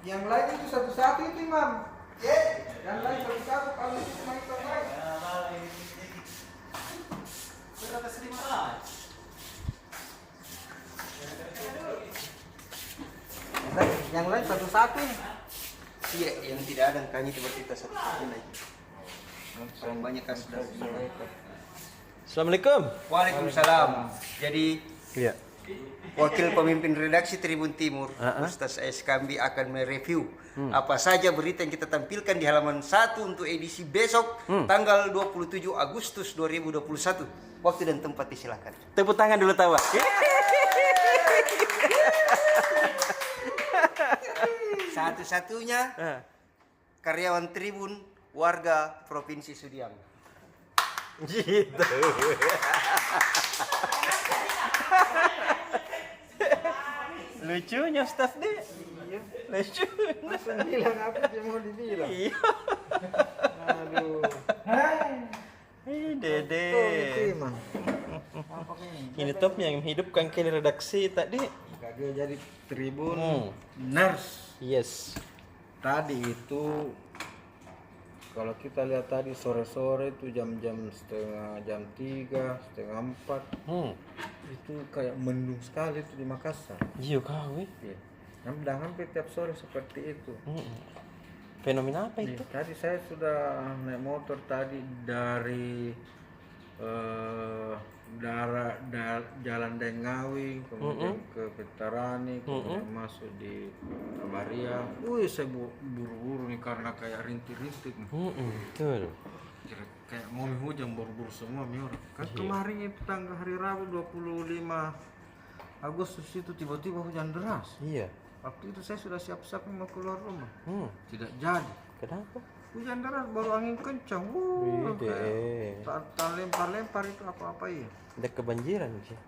Yang lain itu satu-satu itu Imam. Yang lain satu-satu kalau itu cuma itu lain. Yang lain satu-satu ini. Iya, yang tidak ada kami coba kita satu-satu lagi. Paling banyak kan sudah. Assalamualaikum. Waalaikumsalam. Jadi Iya. wakil pemimpin redaksi Tribun Timur, Ustaz Eskambi akan mereview apa saja berita yang kita tampilkan di halaman 1 untuk edisi besok tanggal 27 Agustus 2021. Waktu dan tempat disilakan. Tepuk tangan dulu tawa. Satu-satunya karyawan Tribun warga Provinsi Sudiang. Gitu. Lucunya Ustaz deh. Iya. Lucu. Masa bilang apa yang mau dibilang? Iya. Aduh. Dede. Oh, itu Imam. Apa Ini top yang menghidupkan kali redaksi tadi. Kagak jadi Tribun Nurse. Yes. Tadi itu kalau kita lihat tadi sore-sore itu jam-jam jam 3, setengah 4 itu kayak mendung sekali itu di Makassar. Iya kau. Iya. Dan hampir tiap sore seperti itu. Fenomena apa itu? Tadi saya sudah naik motor tadi dari Jalan Dengawi, kemudian ke Petarani, kemudian masuk di Kabaria. Wih, saya buru-buru nih karena kayak rintik-rintik. Betul. Kayak mau hujan buru-buru semua nih orang. Kan kemarin itu tanggal hari Rabu 25 Agustus itu tiba-tiba hujan deras. Iya. Waktu itu saya sudah siap-siap mau keluar rumah. Tidak jadi. Kenapa? Hujan deras baru angin kencang. Tak lempar-lempar itu apa-apa ya. Ada kebanjiran sih.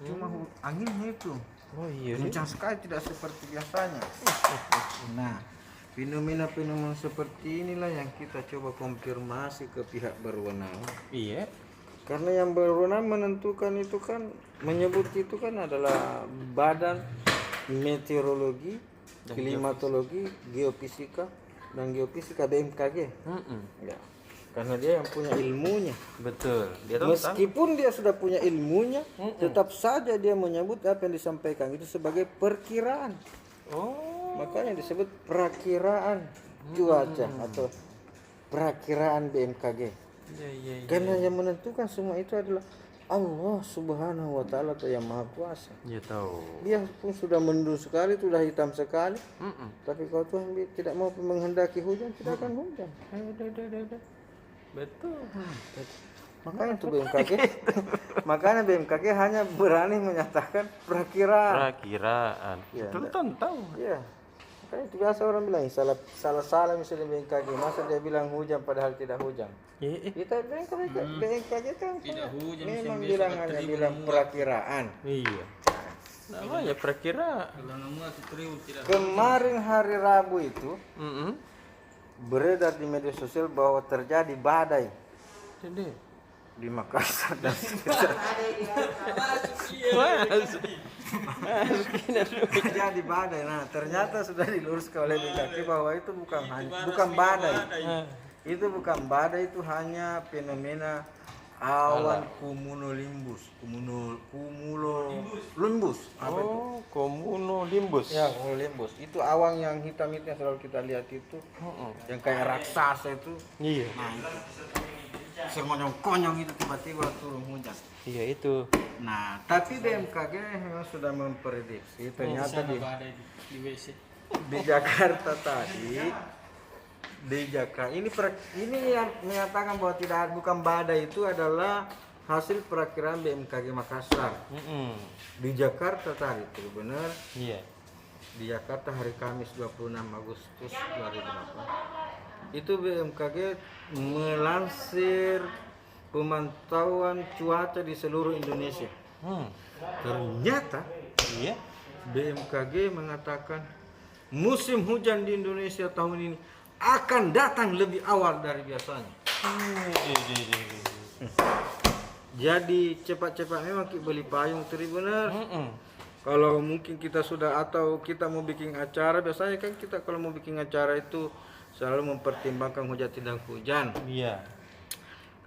Cuma anginnya itu Oh iya. kencang sekali, tidak seperti biasanya. Nah, fenomena-fenomena seperti inilah yang kita coba konfirmasi ke pihak berwenang. Iya. Karena yang berwenang menentukan itu kan, menyebut itu kan adalah Badan Meteorologi, Klimatologi, Geofisika dan Geofisika BMKG. Ya. Karena dia yang punya ilmunya. Betul. Dia Meskipun dia sudah punya ilmunya, tetap saja dia menyebut apa yang disampaikan itu sebagai perkiraan. Oh. Makanya disebut perakiraan cuaca atau perakiraan BMKG. Iya. Karena yang menentukan semua itu adalah Allah Subhanahu wa taala atau yang Maha Kuasa. Iya tahu. Dia pun sudah mendung sekali, sudah hitam sekali. Tapi kalau Tuhan tidak mau menghendaki hujan, tidak akan hujan. Udah. Betul. Makanya itu BMKG. Makanya BMKG hanya berani menyatakan perakiraan. Perakiraan. Ya, Betul tahu. Iya. Makanya itu biasa orang bilang salah misalnya BMKG. Masa dia bilang hujan padahal tidak hujan. Kita BMKG kan Tidak hujan, memang musim bilang besok hanya Tribun bilang muat. perakiraan. Iya. Namanya perakiraan. Kalau nama Tribun tidak. Kemarin hari Rabu itu beredar di media sosial bahwa terjadi badai Jadi. di Makassar dan sekitar. Terjadi badai. Nah, ternyata sudah diluruskan oleh BMKG bahwa itu bukan badai. Itu bukan badai, itu hanya fenomena awan cumulonimbus. Cumulonimbus. Apa itu? Oh, cumulonimbus. Ya, cumulonimbus. Itu awan yang hitam itu yang selalu kita lihat itu. Yang kayak raksasa itu. Iya. Nah, itu. Sekonyong-konyong itu tiba-tiba turun hujan. Iya itu. Nah, tapi BMKG memang sudah memprediksi ternyata di WC. Jakarta tadi ini yang menyatakan bahwa bukan badai itu adalah hasil perakiraan BMKG Makassar. Di Jakarta tadi itu benar. Iya. Di Jakarta hari Kamis 26 Agustus 2008 itu BMKG melansir pemantauan cuaca di seluruh Indonesia. Ternyata Iya. BMKG mengatakan musim hujan di Indonesia tahun ini akan datang lebih awal dari biasanya. Jadi cepat-cepat memang kita beli payung Tribuner. Kalau mungkin kita sudah atau kita mau bikin acara, biasanya kan kita kalau mau bikin acara itu selalu mempertimbangkan hujan tidak hujan. Iya.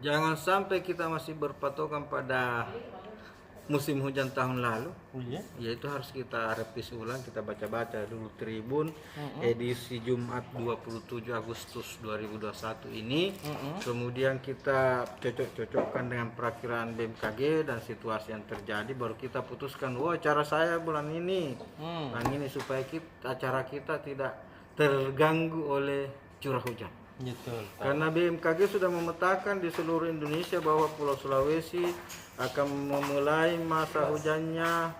Jangan sampai kita masih berpatokan pada musim hujan tahun lalu. Iya. Yaitu harus kita revisi ulang, kita baca-baca dulu Tribun edisi Jumat 27 Agustus 2021 ini. Kemudian kita cocok-cocokkan dengan perakiraan BMKG dan situasi yang terjadi, baru kita putuskan, wah acara saya bulan ini, supaya acara kita tidak terganggu oleh curah hujan. Betul. Karena BMKG sudah memetakan di seluruh Indonesia bahwa Pulau Sulawesi akan memulai masa hujannya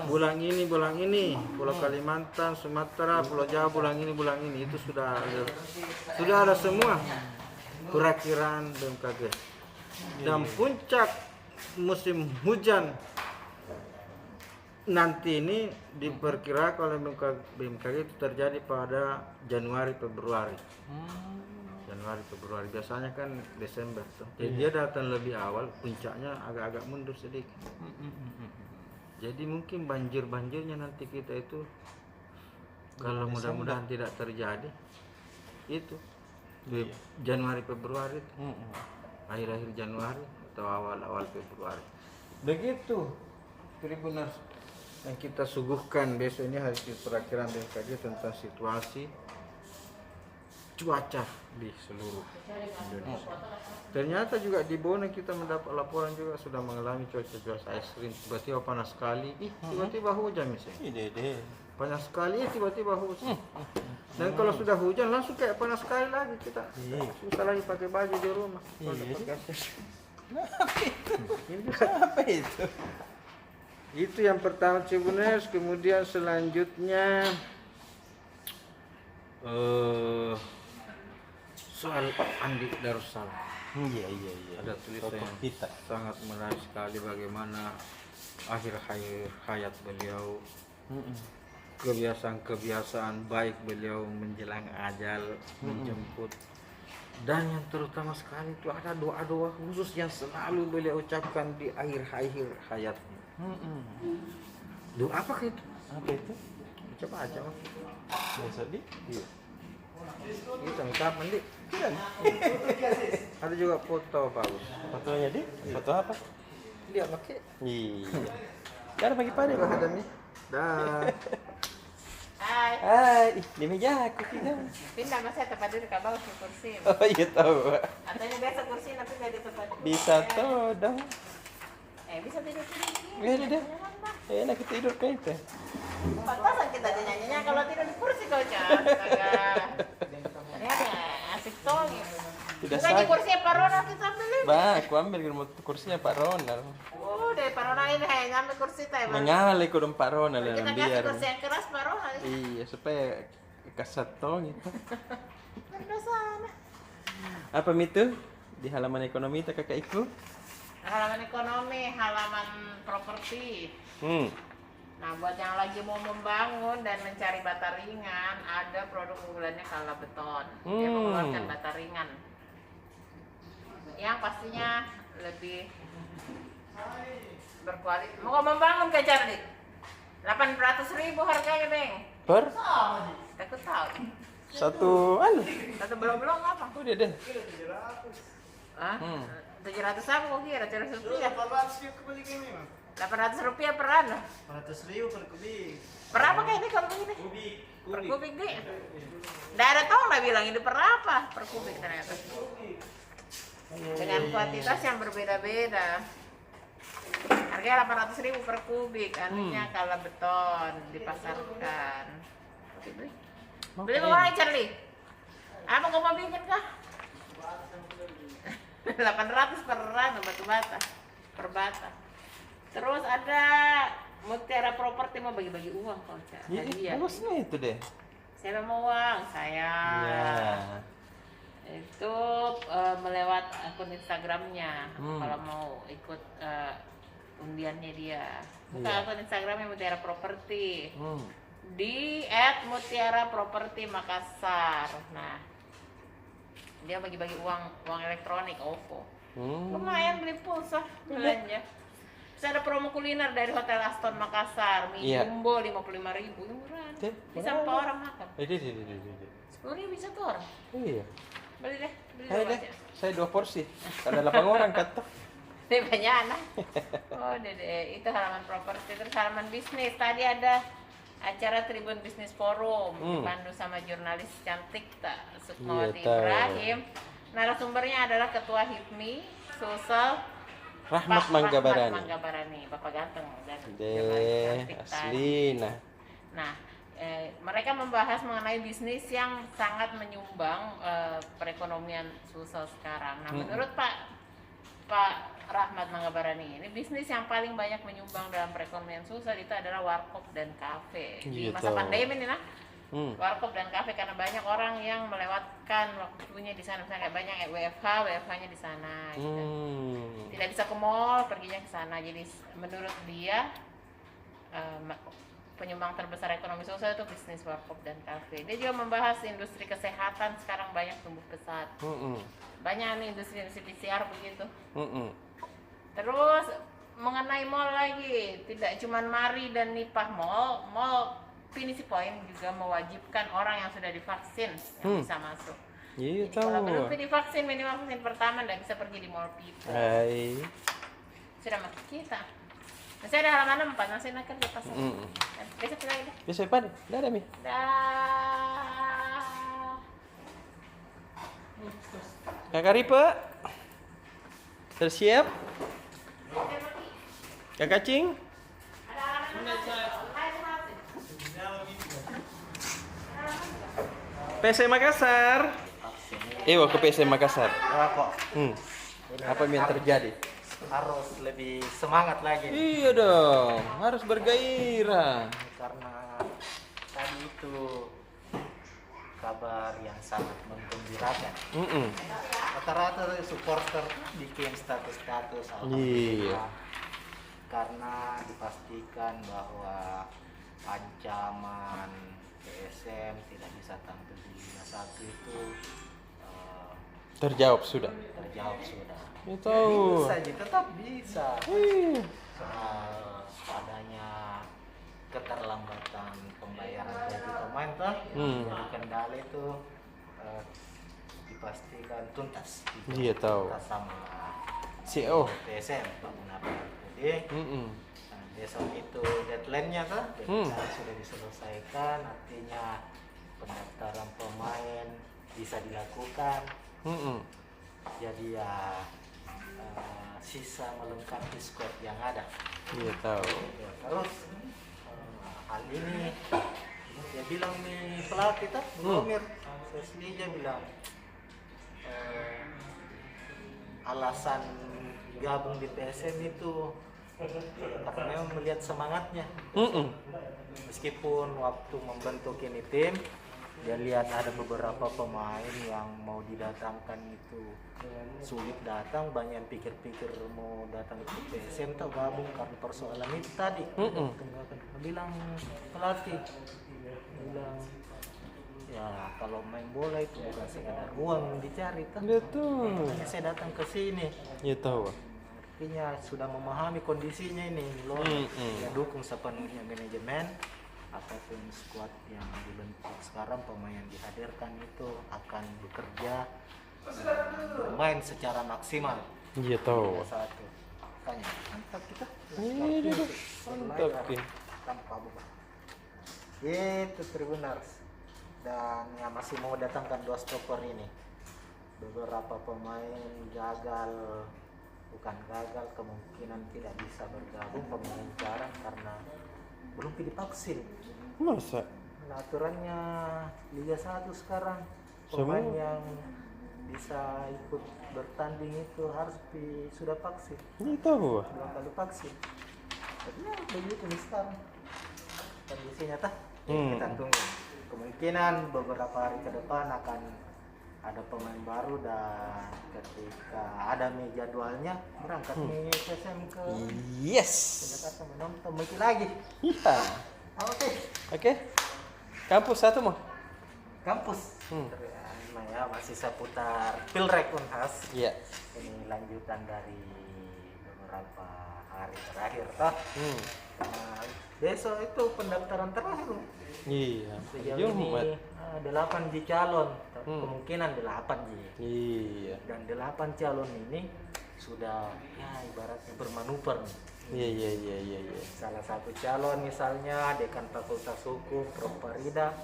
bulan ini, Pulau Kalimantan, Sumatera, Pulau Jawa bulan ini. Itu sudah ada semua perakiraan BMKG. Dan puncak musim hujan nanti ini diperkirakan oleh BMKG itu terjadi pada Januari Februari. Biasanya kan Desember tuh. Jadi dia datang lebih awal, puncaknya agak-agak mundur sedikit. Jadi mungkin banjirnya nanti kita itu kalau mudah-mudahan tidak terjadi itu di Januari Februari itu. Akhir-akhir Januari atau awal-awal Februari. Begitu Tribuners yang kita suguhkan besok ini hasil perakiraan BMKG tentang situasi cuaca di seluruh Indonesia. Ternyata juga di Bone kita mendapat laporan juga sudah mengalami cuaca ekstrim, tiba-tiba panas sekali, tiba-tiba hujan misalnya. Panas sekali, tiba-tiba hujan. Dan kalau sudah hujan langsung kayak panas sekali lagi, kita susah lagi pakai baju di rumah. Apa itu? Itu yang pertama Tribuners. Kemudian selanjutnya soal Andi Darussalam. Iya. Ada tulisan yang sangat menarik sekali bagaimana akhir hayat beliau, kebiasaan baik beliau menjelang ajal, menjemput, dan yang terutama sekali itu ada doa-doa khusus yang selalu beliau ucapkan di akhir hayatnya. Doa apa itu? Coba aja Mas. Besok di? Iya. Itu kapan Dik? Ada juga foto bagus. Fotonya di? Foto apa? Lihat pakai. Iya. Cara pagi pagi. Ada nih. Dah. Hai, di meja aku tidak. Pindah mas saya tempat duduk ke bawah ke kursi. Oh iya tahu. Atau biasa kursi tapi nggak di tempat duduk. Bisa tuh dong. Bisa tidur sini. Iya deh. Enak kita tidur kayak itu. Pas-pasan kita nyanyinya kalau tidur di kursi kau cak. Lihat ya, asik toh gitu. Tidak Bukan di sakit. kursi Pak Ronald kita ambil. Bah, aku ambil kursinya Pak Ronald. Dari Pak Ronald ini hanya ambil kursi teh. Menyala ikut Pak Ronald Kita dan kasih biar. kursi yang keras Pak Ronald. Iya, supaya kasat toh gitu. Udah sana. Apa itu? Di halaman ekonomi tak kakak ikut? Halaman ekonomi, halaman properti. Nah, buat yang lagi mau membangun dan mencari bata ringan, ada produk unggulannya Kala Beton. Dia mengeluarkan bata ringan. Yang pastinya lebih berkualitas. Mau membangun ke Charlie? 800.000 harganya, Bang. Per? Takut tahu. Satu Satu belum apa? Oh dia deh. Hah? 700 apa kok kira? 700 rupiah. 800 rupiah per anu. 100.000 per kubik. Per apa kayak ini kalau begini? Per kubik deh. Nggak ada tahu lah bilang ini per apa? Per kubik ternyata. Dengan kuantitas yang berbeda-beda. Harganya 800.000 per kubik. Anunya Kala Beton dipasarkan. Oke, beli. Beli mau orang Charlie? Apa kau mau bikin kah? 800 per anu batu bata. Per bata. Terus ada Mutiara Properti mau bagi-bagi uang kau Cak. Iya, bagusnya itu deh. Siapa mau uang? Saya. Iya. Itu melewat akun Instagramnya. Kalau mau ikut undiannya dia. Buka akun Instagramnya Mutiara Properti. Di @mutiara_properti Makassar. Nah, dia bagi-bagi uang elektronik OVO. Lumayan beli pulsa belanja. Terus ada promo kuliner dari Hotel Aston Makassar, mie Iya. jumbo 55.000, yang murah. Teh, Bisa murah. 4 orang makan. Ini. 10.000 bisa tuh orang. Iya. Beli deh, beli Ayo dua deh, aja. saya 2 porsi. Ada 8 orang kata. Ini banyak anak. Oh, dede, itu halaman properti. Terus halaman bisnis. Tadi ada acara Tribun Bisnis Forum dipandu sama jurnalis cantik tak Sukmawati Iya, tahu. Ibrahim. Narasumbernya adalah Ketua HIPMI Sulsel Rahmat Pak Manggabarani. Rahmat Manggabarani, Bapak ganteng dan jurnalis Deh, cantik tadi. asli. Nah, mereka membahas mengenai bisnis yang sangat menyumbang perekonomian Sulsel sekarang. Nah, menurut Pak Rahmat Manggabarani ini bisnis yang paling banyak menyumbang dalam perekonomian Sulsel itu adalah warkop dan kafe. Di Gitu. masa pandemi ini, nah, Hmm. warkop dan kafe karena banyak orang yang melewatkan waktunya di sana, misalnya kayak banyak WFH-nya di sana. Gitu. Tidak bisa ke mall, perginya ke sana. Jadi menurut dia penyumbang terbesar ekonomi Sulsel itu bisnis warkop dan kafe. Dia juga membahas industri kesehatan sekarang banyak tumbuh pesat. Banyak nih industri PCR begitu. Terus mengenai mall lagi, tidak cuma Mari dan Nipah Mall Pinisi Point juga mewajibkan orang yang sudah divaksin yang bisa masuk. Iya Jadi kalau belum tahu. divaksin minimal vaksin pertama nggak bisa pergi di mall itu. Hai. Sudah masuk kita. Masih ada halaman 4, masih nak kerja pas. Besok lagi deh. Bisa apa? Dah ada mi. Dah. Kakak Ripe. Tersiap? Kakak Cing? PC Makassar. Ke PC Makassar. Ya kok Apa yang terjadi? harus lebih semangat lagi Iya dong, harus bergairah. karena tadi itu kabar yang sangat menggembirakan. Rata-rata supporter bikin status-status alhamdulillah, karena dipastikan bahwa ancaman PSM tidak bisa tampil di Liga 1 itu Terjawab sudah. terjawab sudah. Ya tahu. Bisa, tetap bisa. Iya. Soal adanya keterlambatan pembayaran gaji pemain tuh jadi kendala itu dipastikan tuntas. Iya tahu. Tuntas sama CEO. PSM Pak Munafik. Jadi besok itu deadline-nya tuh sudah diselesaikan, artinya pendaftaran pemain bisa dilakukan. Jadi ya sisa melengkapi squad yang ada. Iya tahu. Ya, terus hal ini dia bilang nih pelatih tuh Bomir Seslija bilang alasan gabung di PSM itu karena memang melihat semangatnya. Meskipun waktu membentuk ini tim dia lihat ada beberapa pemain yang mau didatangkan itu sulit datang, banyak yang pikir-pikir mau datang ke PSM atau gabung karena persoalan itu tadi. Bilang pelatih bilang ya kalau main bola itu bukan sekadar uang yang dicari kan. Betul. Makanya saya datang ke sini. Iya tahu. Artinya sudah memahami kondisinya ini loh. Ya dukung sepenuhnya manajemen apapun skuad yang dibentuk sekarang, pemain yang dihadirkan itu akan bekerja bermain secara maksimal. Iya tahu. Satu makanya mantap kita. Iya, mantap ya. Tanpa beban. Itu Tribuners. Dan yang masih mau datangkan 2 stopper ini, beberapa pemain gagal, bukan gagal, kemungkinan tidak bisa bergabung pemain jarang karena belum divaksin. Masa? Nah, aturannya Liga 1 sekarang pemain Semua? yang bisa ikut bertanding itu harus sudah vaksin, Iya tahu. 2 kali vaksin. Jadi ya begitu nih sekarang kondisinya tah. Kita tunggu. Kemungkinan beberapa hari ke depan akan ada pemain baru dan ketika ada jadwalnya berangkat nih PSM ke Yes. Jakarta menonton mungkin lagi. Iya. Oke. Oke. Kampus satu mah. Kampus. Nah ya masih seputar Pilrek Unhas. Iya. Ini lanjutan dari beberapa hari terakhir toh. Nah, besok itu pendaftaran terakhir loh. Iya. Sejauh Jumat. ini 8 calon, kemungkinan 8 Iya. dan 8 calon ini sudah ya ibaratnya bermanuver nih. Iya. Salah satu calon misalnya dekan Fakultas Hukum Prof. Farida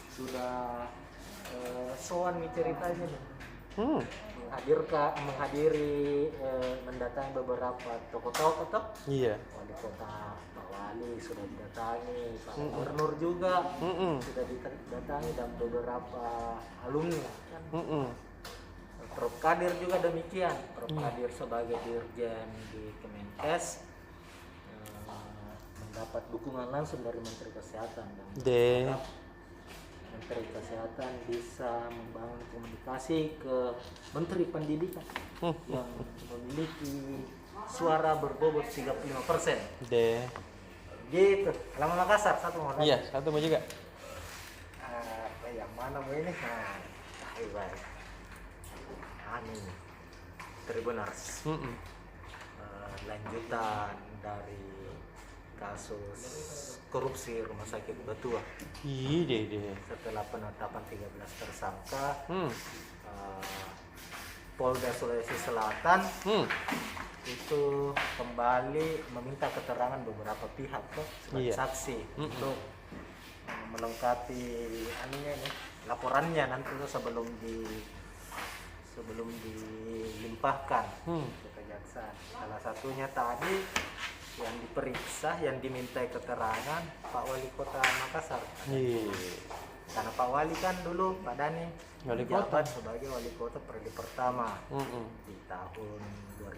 sudah soan nih ceritanya nih. Menghadiri mendatangi beberapa tokoh-tokoh toh. Iya. Wali kota Pak Wali sudah didatangi, Pak Gubernur juga sudah didatangi dan beberapa alumni kan. Prof. Kadir juga demikian. Prof. Kadir sebagai dirjen di Kemenkes mendapat dukungan langsung dari Menteri Kesehatan dan berharap Menteri Kesehatan bisa membangun komunikasi ke Menteri Pendidikan yang memiliki suara berbobot 35%. Gitu. Alamat Makassar satu mau. Iya, satu mau juga. Yang mana mau ini? Nah, baik. Ani Tribuners. Lanjutan dari kasus korupsi Rumah Sakit Betua. Iya. Setelah penetapan 13 tersangka, Polda Sulawesi Selatan itu kembali meminta keterangan beberapa pihak tuh sebagai saksi untuk melengkapi anunya ini laporannya nanti tuh sebelum dilimpahkan ke kejaksaan. Salah satunya tadi yang diperiksa, yang dimintai keterangan Pak Wali Kota Makassar. Karena Pak Wali kan dulu Pak Dani Wali menjabat sebagai Wali Kota periode pertama di tahun 2000.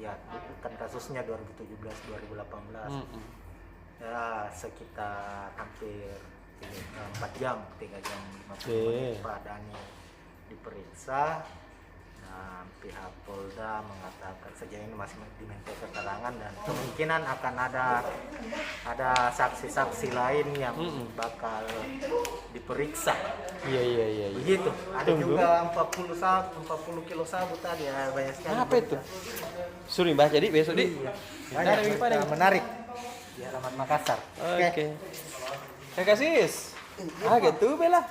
Ya, itu kan kasusnya 2017-2018. Ya, sekitar hampir 4 jam, 3 jam 50 menit Pak Dani diperiksa. Nah, pihak Polda mengatakan sejauh ini masih diminta keterangan dan kemungkinan akan ada saksi-saksi lain yang bakal diperiksa. Iya. Begitu. Ada juga 40 kilo sabu tadi ya, banyak sekali. Apa itu? Suruh baca di besok di. Banyak berita menarik di Alamat Makassar. Oke. Terima kasih. Gitu bela.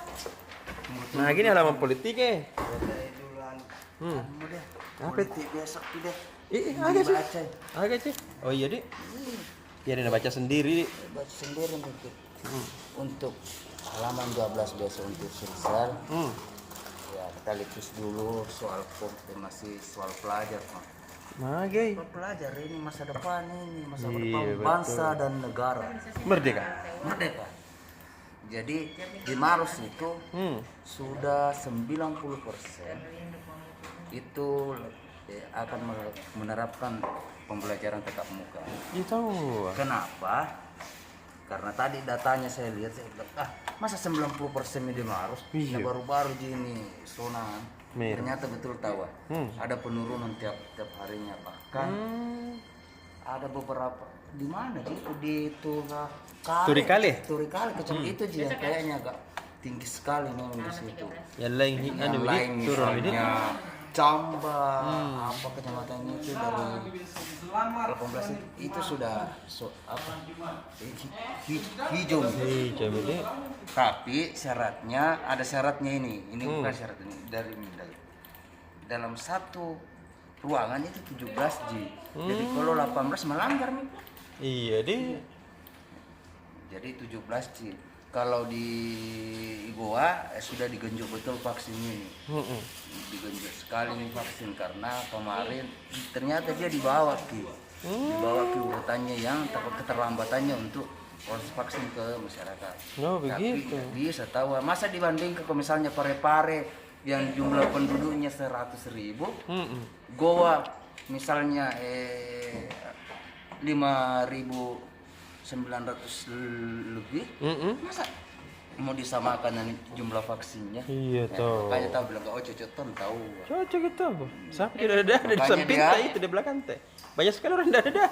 Nah, gini halaman politik apa itu? Besok tidak. Agak sih. Oh iya, Dik. Ya, dia baca sendiri, Dik. Baca sendiri mungkin. Untuk halaman 12 besok untuk silsal. Ya, kita lihat dulu soal masih soal pelajar, Pak. Magai. Pelajar ini masa depan masa Iya, depan betul. bangsa dan negara. Merdeka. Merdeka. Jadi di Maros itu sudah 90% itu akan menerapkan pembelajaran tatap muka. Itu. Kenapa? Karena tadi datanya saya lihat, saya bilang, masa 90% di Maros? Iya. Nah, baru-baru ini zona. Ternyata betul tahu. Ada penurunan tiap harinya, bahkan ada beberapa di mana sih di Turikale kecil itu sih yang kayaknya agak tinggi sekali memang di situ. yang lain Yang lain turun ini. misalnya Camba, apa kecamatan itu dari 18 itu sudah hijau. Hijau ini. Tapi ada syaratnya ini bukan syarat ini dari dalam satu ruangan itu 17 G. Jadi kalau 18 melanggar nih. Iya, Dik. Jadi 17 G. Kalau di Goa sudah digenjot betul vaksinnya nih. Digenjot sekali nih vaksin karena kemarin ternyata dia dibawa ke urutannya yang takut keterlambatannya untuk proses vaksin ke masyarakat. Oh, Tapi begitu. bisa tahu masa dibandingkan kalau misalnya Parepare yang jumlah penduduknya 100.000, Goa misalnya 5.900 lebih, masa mau disamakan dengan jumlah vaksinnya? Iya, toh. Makanya tahu bilang cocok tahu. Cocok itu. Siapa tidak ada di Makanya samping dia- teh itu di belakang teh. Banyak sekali orang tidak ada.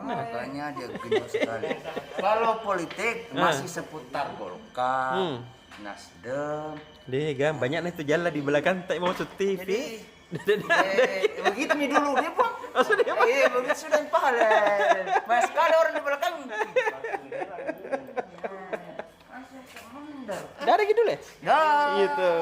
Makanya dia genjot sekali. Kalau politik masih seputar Golkar, Nasdem. Deh, banyak nih itu jalan di belakang teh mau TV. Begitu nih dulu dia Pak. Iya, begitu sudah pahala. Banyak sekali orang di belakang. Dari gitu deh. Dah. Gitu.